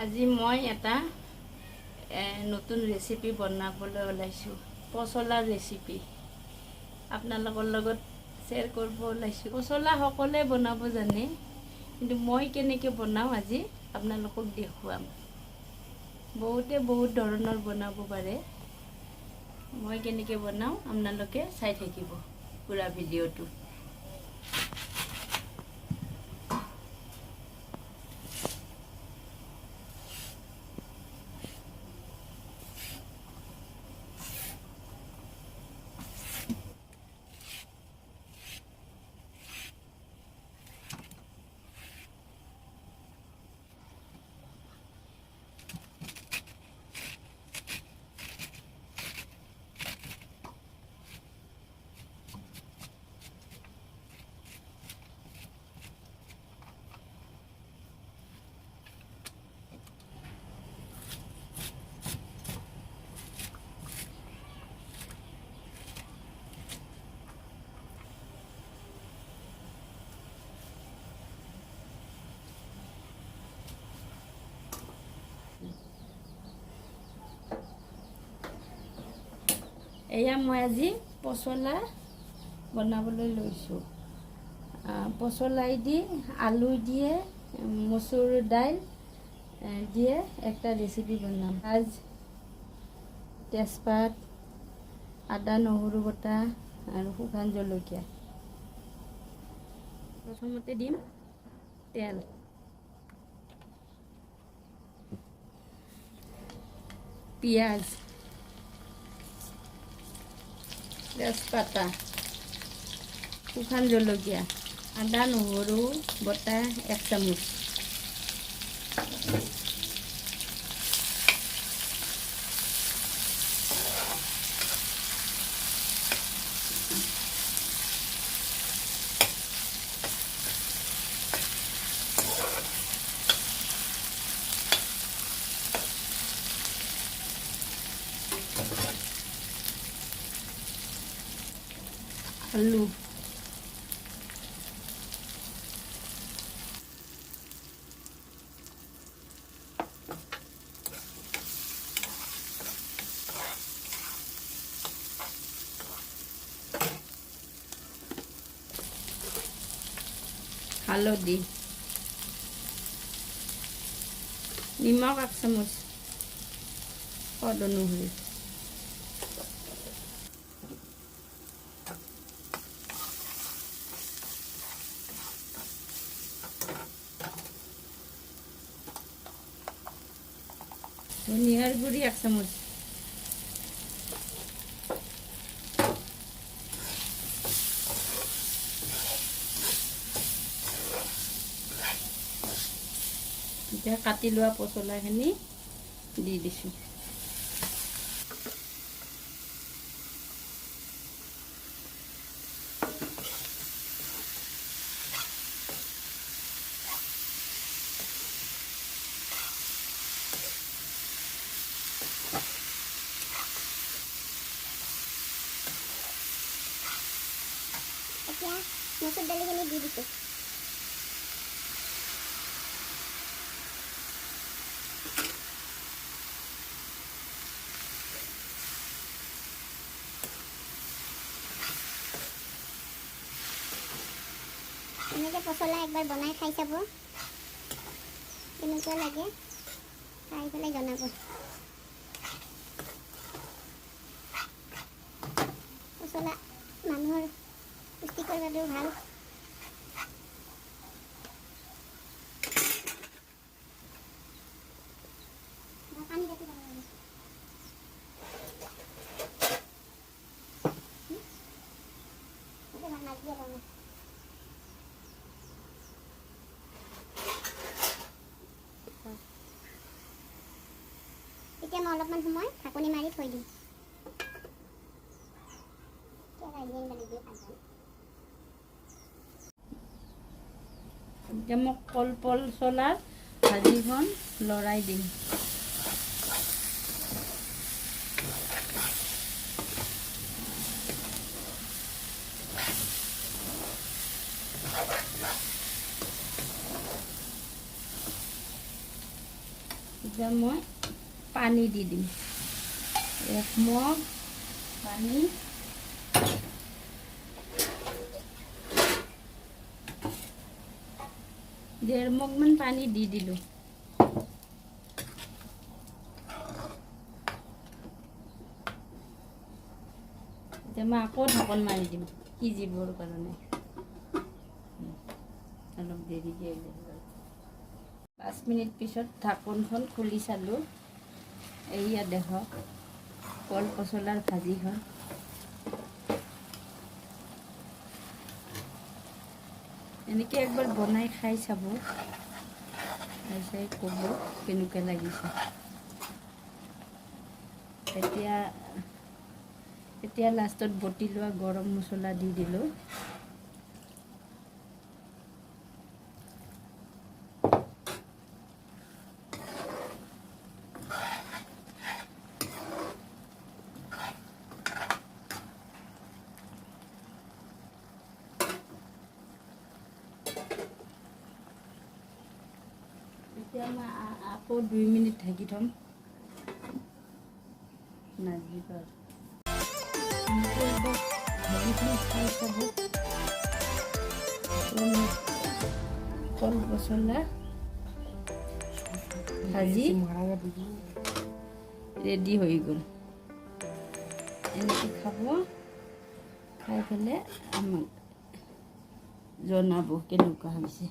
আজি মই এটা নতুন ৰেচিপি বনাবলৈ ওলাইছোঁ, পচলাৰ ৰেচিপি আপোনালোকৰ লগত শ্বেয়াৰ কৰিব ওলাইছোঁ। পচলা সকলোৱে বনাব জানে, কিন্তু মই কেনেকৈ বনাওঁ আজি আপোনালোকক দেখুৱাম। বহুতে বহুত ধৰণৰ বনাব পাৰে, মই কেনেকৈ বনাওঁ আপোনালোকে চাই থাকিব পুৰা ভিডিঅ'টো। এয়া মই আজি পচলা বনাবলৈ লৈছোঁ। পচলাই দি আলু দিয়ে, মচুৰ দাইল দিয়ে একটা ৰেচিপি বনাম। আজ তেজপাত, আদা নহৰু বটা আৰু শুকান জলকীয়া। প্ৰথমতে দিম তেল, পিঁয়াজ, তেজপাতা, শুকান জলকীয়া, আদা নহৰু বটা 1 চামুচ, আলু, হালধি, নিমখ 1 চামুচ, সোৱাদ অনুসৰি, ধনিয়াৰ গুড়ি 1 চামুচ, এতিয়া কাটি লোৱা পচলাখিনি দি দিছোঁ। এতিয়া মচুৰ দালিখিনি দি দিছোঁ। এনেকৈ পচলা একবাৰ বনাই খাই চাব, কেনেকুৱা লাগে খাই পেলাই জনাব। পচলা মানুহৰ পুষ্টিকৰ বাবেও ভাল। এতিয়া মই অলপমান সময় ঢাকনি মাৰি থৈ দিম। এতিয়া মই পচলাৰ ভাজিখন লৰাই দিম। এতিয়া মই পানী দি দিম, 1 মগ পানী। ডেৰ মগমান পানী দি দিলোঁ। এতিয়া মই আকৌ ঢাকন মাৰি দিম সিজিবৰ কাৰণে। অলপ দেৰিকৈ 5 মিনিট পিছত ঢাকনখন খুলি চালোঁ। এয়া দেখক কল পচলাৰ ভাজিখন। এনেকৈ একবাৰ বনাই খাই চাব, খাই চাই ক'ব কেনেকুৱা লাগিছে। এতিয়া লাষ্টত বটি লোৱা গৰম মছলা দি দিলোঁ। এতিয়া মই আকৌ 2 মিনিট ঢাকি থ'ম। নাজিব ভাজি খাই চাব। কল পচলা ভাজি ৰেডি হৈ গ'ল। এনেকৈ খাব, খাই পেলাই আমাক জনাব কেনেকুৱা হৈছে।